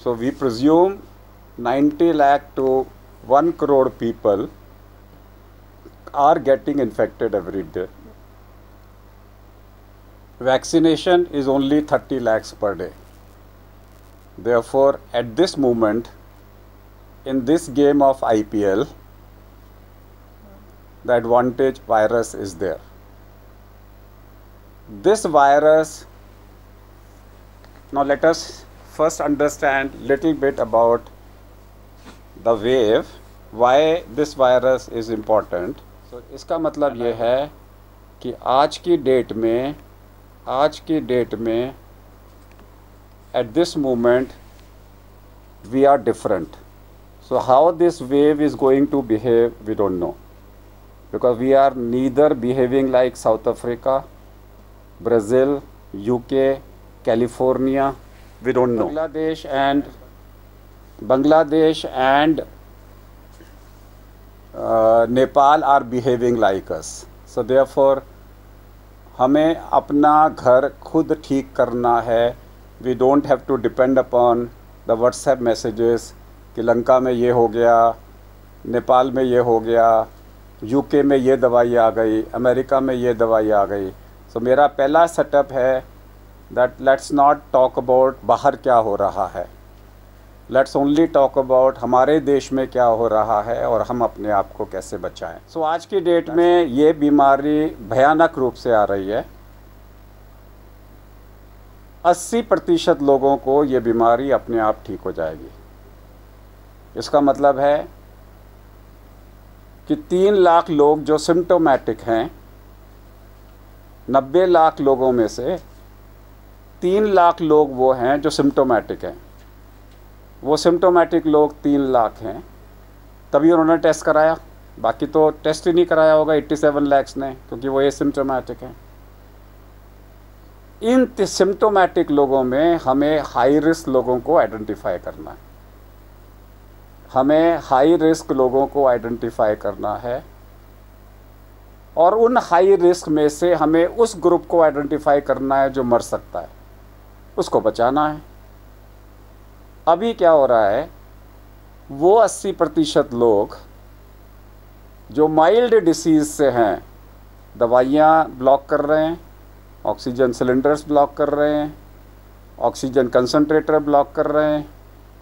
So we presume 90 lakh to 1 crore people are getting infected every day. Vaccination is only 30 lakhs per day. Therefore, at this moment, in this game of IPL, the advantage virus is there. This virus, now let us first understand little bit about the wave, why this virus is important. So इसका मतलब ये है कि आज की date में at this moment we are different. So how this wave is going to behave, we don't know, because we are neither behaving like South Africa, Brazil, UK, California, we don't know. Bangladesh and Nepal are behaving like us. So therefore हमें अपना घर खुद ठीक करना है. We don't have to depend upon the WhatsApp messages कि लंका में ये हो गया, नेपाल में ये हो गया, UK में ये दवाई आ गई, अमेरिका में ये दवाई आ गई. So मेरा पहला सेटअप है that let's not talk about बाहर क्या हो रहा है. Let's only talk about हमारे देश में क्या हो रहा है और हम अपने आप को कैसे बचाएं. So आज की डेट में ये बीमारी भयानक रूप से आ रही है. 80% लोगों को ये बीमारी अपने आप ठीक हो जाएगी. इसका मतलब है कि 3 लाख लोग जो सिम्टोमेटिक हैं, 90 लाख लोगों में से 3 लाख लोग वो हैं जो सिम्टोमेटिक हैं. वो सिम्टोमेटिक लोग 3 लाख हैं, तभी उन्होंने टेस्ट कराया. बाकी तो टेस्ट ही नहीं कराया होगा 87 लाख ने, क्योंकि वो ये सिम्टोमेटिक हैं. इन सिम्टोमेटिक लोगों में हमें हाई रिस्क लोगों को आइडेंटिफाई करना है. हमें हाई रिस्क लोगों को आइडेंटिफाई करना है और उन हाई रिस्क में से हमें उस ग्रुप को आइडेंटिफाई करना है जो मर सकता है, उसको बचाना है. अभी क्या हो रहा है, वो 80% लोग जो माइल्ड डिसीज़ से हैं, दवाइयाँ ब्लॉक कर रहे हैं, ऑक्सीजन सिलेंडर्स ब्लॉक कर रहे हैं, ऑक्सीजन कंसंट्रेटर ब्लॉक कर रहे हैं,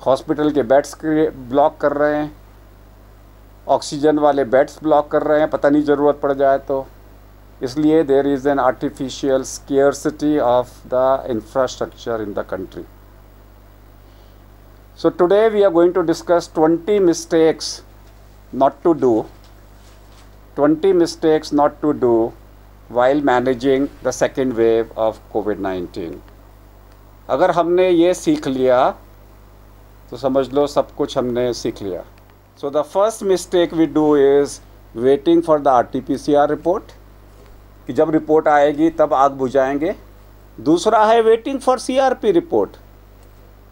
हॉस्पिटल के बेड्स ब्लॉक कर रहे हैं, ऑक्सीजन वाले बेड्स ब्लॉक कर रहे हैं, पता नहीं ज़रूरत पड़ जाए तो. इसलिए there is an artificial scarcity of the infrastructure in the country. So today we are going to discuss 20 mistakes not to do, 20 mistakes not to do while managing the second wave of COVID-19. अगर हमने ये सीख लिया तो समझ लो सब कुछ हमने सीख लिया. So the first mistake we do is waiting for the RT-PCR report, कि जब रिपोर्ट आएगी तब आग बुझाएंगे. दूसरा है waiting for CRP रिपोर्ट.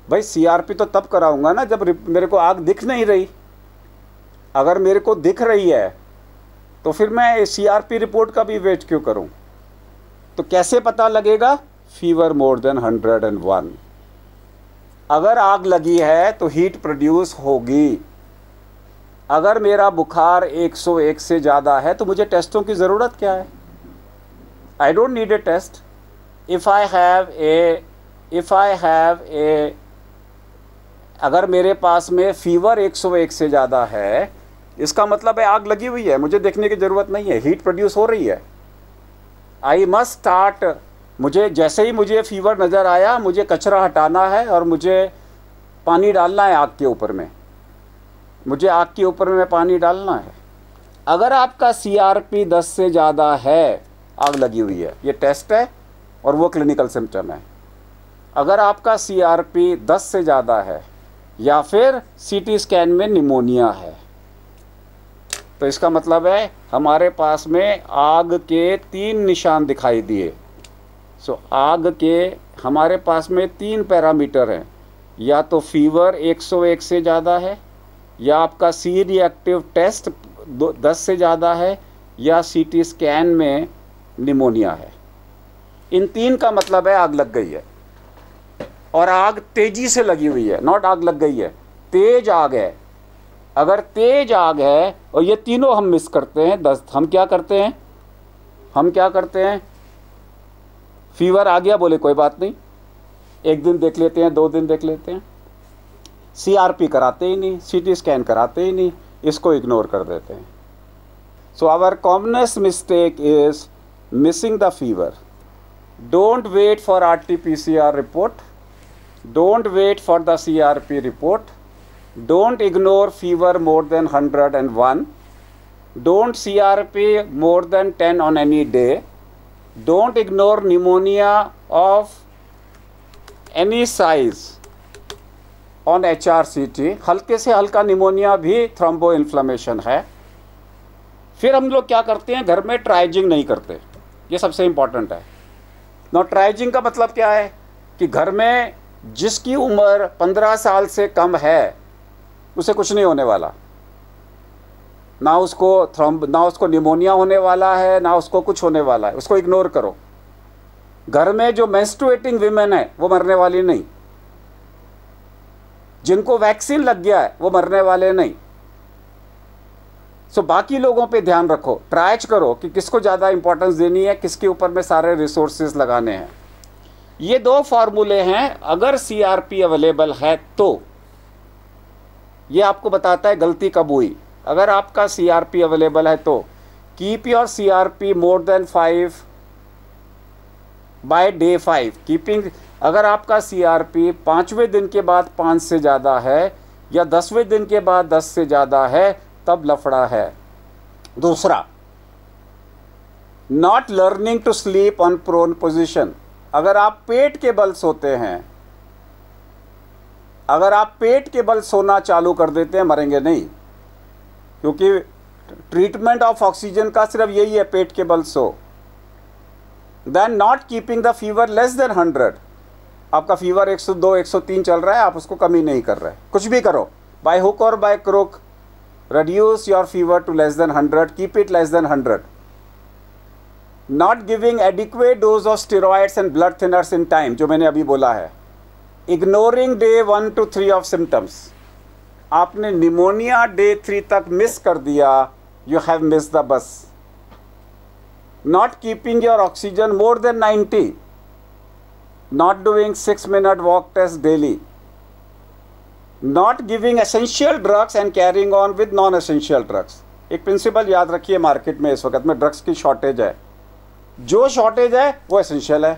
भाई CRP तो तब कराऊंगा ना जब मेरे को आग दिख नहीं रही. अगर मेरे को दिख रही है तो फिर मैं CRP रिपोर्ट का भी वेट क्यों करूं. तो कैसे पता लगेगा? Fever more than 101. अगर आग लगी है तो हीट प्रोड्यूस होगी. अगर मेरा बुखार 101 से ज़्यादा है तो मुझे टेस्टों की ज़रूरत क्या है? I don't need a test. If I have a अगर मेरे पास में फीवर 101 से ज़्यादा है, इसका मतलब है आग लगी हुई है, मुझे देखने की ज़रूरत नहीं है, हीट प्रोड्यूस हो रही है. I must start. मुझे जैसे ही मुझे फीवर नज़र आया, मुझे कचरा हटाना है और मुझे पानी डालना है आग के ऊपर में. मुझे आग के ऊपर में पानी डालना है. अगर आपका CRP 10 से ज़्यादा है, आग लगी हुई है, ये टेस्ट है और वो क्लिनिकल सिम्टम है. अगर आपका CRP 10 से ज़्यादा है या फिर CT स्कैन में निमोनिया है, तो इसका मतलब है हमारे पास में आग के 3 निशान दिखाई दिए. सो आग के हमारे पास में 3 पैरामीटर हैं. या तो फीवर 101 से ज़्यादा है, या आपका C रिएक्टिव टेस्ट 10 से ज़्यादा है, या CT स्कैन में निमोनिया है. इन 3 का मतलब है आग लग गई है. और आग तेजी से लगी हुई है, नॉट आग लग गई है, तेज आग है। अगर तेज आग है और ये तीनों हम मिस करते हैं, हम क्या करते हैं, फीवर आ गया, बोले कोई बात नहीं, एक दिन देख लेते हैं, 2 दिन देख लेते हैं, CRP कराते ही नहीं, CT स्कैन कराते ही नहीं, इसको इग्नोर कर देते हैं। So our commonest mistake is missing the fever. Don't wait for RT-PCR report, don't wait for the CRP report, don't ignore fever more than 101, don't CRP more than 10 on any day, don't ignore pneumonia of any size on HRCT, हल्के से हल्का pneumonia भी thrombo inflammation है। फिर हम लोग क्या करते हैं, घर में ट्राइजिंग नहीं करते, ये सबसे इम्पॉर्टेंट है। ना ट्राइजिंग का मतलब क्या है कि घर में जिसकी उम्र 15 साल से कम है उसे कुछ नहीं होने वाला, ना उसको निमोनिया होने वाला है, ना उसको कुछ होने वाला है, उसको इग्नोर करो। घर में जो मेंस्ट्रुएटिंग विमेन है वो मरने वाली नहीं, जिनको वैक्सीन लग गया है वो मरने वाले नहीं। सो बाकी लोगों पे ध्यान रखो, ट्राइज करो कि किसको ज़्यादा इंपॉर्टेंस देनी है, किसके ऊपर में सारे रिसोर्सेज लगाने हैं। ये 2 फार्मूले हैं। अगर CRP अवेलेबल है तो ये आपको बताता है गलती कब हुई। अगर आपका CRP अवेलेबल है तो keep your CRP more than 5 by day 5 keeping. अगर आपका CRP 5वें दिन के बाद 5 से ज़्यादा है या 10वें दिन के बाद 10 से ज़्यादा है, तब लफड़ा है। दूसरा, not learning to sleep on prone position. अगर आप पेट के बल सोते हैं, अगर आप पेट के बल सोना चालू कर देते हैं, मरेंगे नहीं, क्योंकि ट्रीटमेंट ऑफ ऑक्सीजन का सिर्फ यही है, पेट के बल सो। Then not keeping the fever less than 100। आपका फीवर 102 103 चल रहा है, आप उसको कमी नहीं कर रहे, कुछ भी करो, बाय हुक और by crook reduce your fever to less than 100, keep it less than 100. Not giving adequate dose of steroids and blood thinners in time, जो मैंने अभी बोला है। Ignoring day 1 to 3 of symptoms. आपने निमोनिया day 3 तक miss कर दिया, you have missed the bus. Not keeping your oxygen more than 90. Not doing 6-minute walk test daily. Not giving essential drugs and carrying on with non-essential drugs. एक principal याद रखिए, market में इस वक्त में ड्रग्स की शॉर्टेज है, जो शॉर्टेज है वो एसेंशियल है।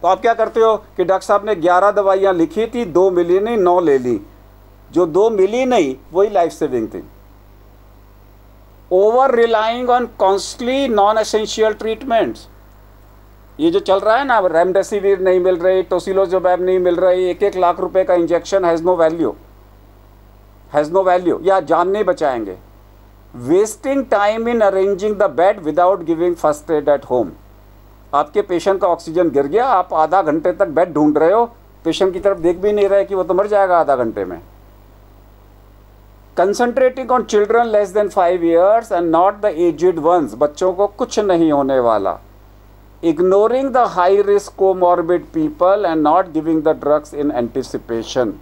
तो आप क्या करते हो कि डॉक्टर साहब ने 11 दवाइयाँ लिखी थी, 2 मिली नहीं, 9 ले ली, जो 2 मिली नहीं वही लाइफ सेविंग थी। Over relying on costly non essential treatments. ये जो चल रहा है ना, रेमडेसिविर नहीं मिल रही, टोसिलोजुमैब नहीं मिल रही, 1-1 लाख रुपए का इंजेक्शन हैज़ नो वैल्यू, या जान नहीं बचाएंगे। Wasting time in arranging the bed without giving first aid at home. आपके पेशेंट का ऑक्सीजन गिर गया, आप आधा घंटे तक बेड ढूंढ रहे हो, पेशेंट की तरफ देख भी नहीं रहे कि वो तो मर जाएगा आधा घंटे में। Concentrating on children less than 5 years and not the aged ones. बच्चों को कुछ नहीं होने वाला। Ignoring the high risk comorbid people and not giving the drugs in anticipation.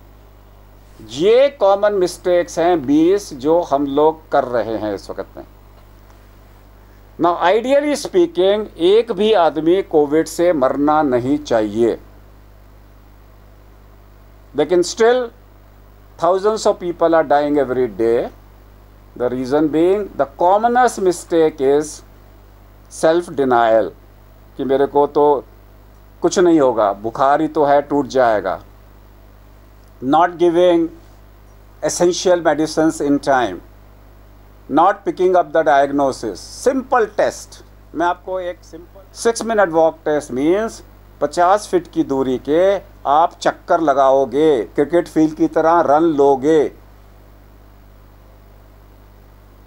ये कॉमन मिस्टेक्स हैं 20 जो हम लोग कर रहे हैं इस वक्त में। Now ideally speaking, एक भी आदमी कोविड से मरना नहीं चाहिए, लेकिन still thousands of people are dying every day. The reason being, the commonest mistake is self-denial, कि मेरे को तो कुछ नहीं होगा, बुखार ही तो है, टूट जाएगा। Not giving essential medicines in time, not picking up the diagnosis. Simple test, मैं आपको एक simple 6-minute walk test means 50 feet की दूरी के आप चक्कर लगाओगे, क्रिकेट फील्ड की तरह रन लोगे,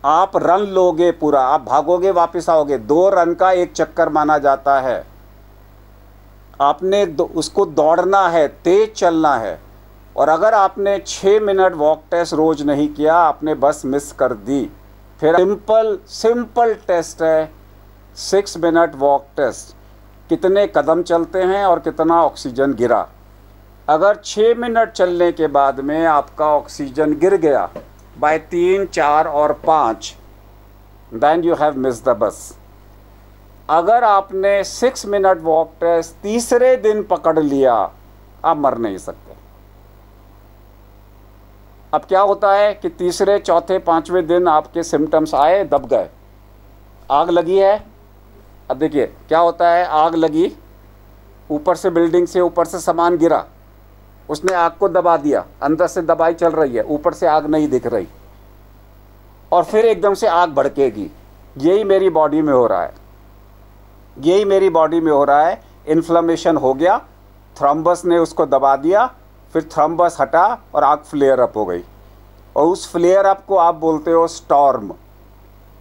आप रन लोगे पूरा, आप भागोगे वापस आओगे। 2 रन का 1 चक्कर माना जाता है। आपने उसको दौड़ना है, तेज चलना है। और अगर आपने 6 मिनट वॉक टेस्ट रोज नहीं किया, आपने बस मिस कर दी। फिर सिंपल टेस्ट है 6 मिनट वॉक टेस्ट, कितने कदम चलते हैं और कितना ऑक्सीजन गिरा। अगर 6 मिनट चलने के बाद में आपका ऑक्सीजन गिर गया बाय 3, 4 और 5, then you have miss the bus. अगर आपने 6 मिनट वॉक टेस्ट तीसरे दिन पकड़ लिया, आप मर नहीं सकते। अब क्या होता है कि तीसरे, चौथे, 5वें दिन आपके सिम्टम्स आए, दब गए, आग लगी है। अब देखिए क्या होता है, आग लगी, ऊपर से बिल्डिंग से ऊपर से सामान गिरा, उसने आग को दबा दिया, अंदर से दबाई चल रही है, ऊपर से आग नहीं दिख रही, और फिर एकदम से आग भड़केगी। यही मेरी बॉडी में हो रहा है, यही मेरी बॉडी में हो रहा है। इन्फ्लेमेशन हो गया, थ्रोम्बस ने उसको दबा दिया, फिर थ्रोम्बस हटा और आग फ्लेयर अप हो गई, और उस फ्लेयर अप को आप बोलते हो स्टॉर्म।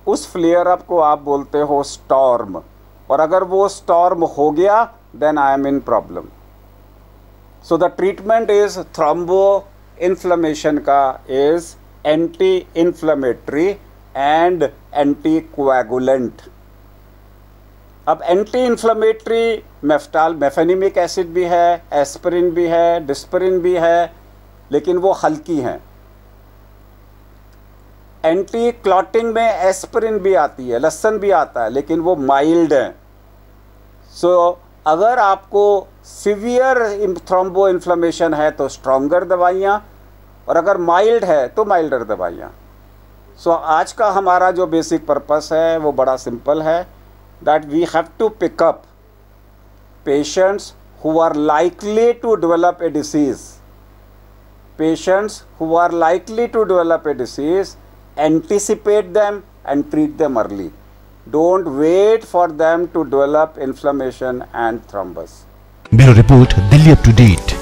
उस फ्लेयर अप को आप बोलते हो स्टॉर्म। और अगर वो स्टॉर्म हो गया, then I am in problem. So the treatment is thrombo inflammation का is anti inflammatory and anti coagulant. अब एंटी इन्फ्लेमेटरी मेफेनिमिक एसिड भी है, एस्पिरिन भी है, डिस्पिरिन भी है, लेकिन वो हल्की हैं। एंटी क्लॉटिंग में एस्पिरिन भी आती है, लहसुन भी आता है, लेकिन वो माइल्ड है। सो अगर आपको सीवियर थ्रोम्बो इन्फ्लेमेशन है तो स्ट्रॉन्गर दवाइयाँ, और अगर माइल्ड है तो माइल्डर दवाइयाँ। सो आज का हमारा जो बेसिक पर्पस है वो बड़ा सिंपल है, that we have to pick up patients who are likely to develop a disease. Patients who are likely to develop a disease, anticipate them and treat them early. Don't wait for them to develop inflammation and thrombus. Bureau Report, Delhi Up to Date.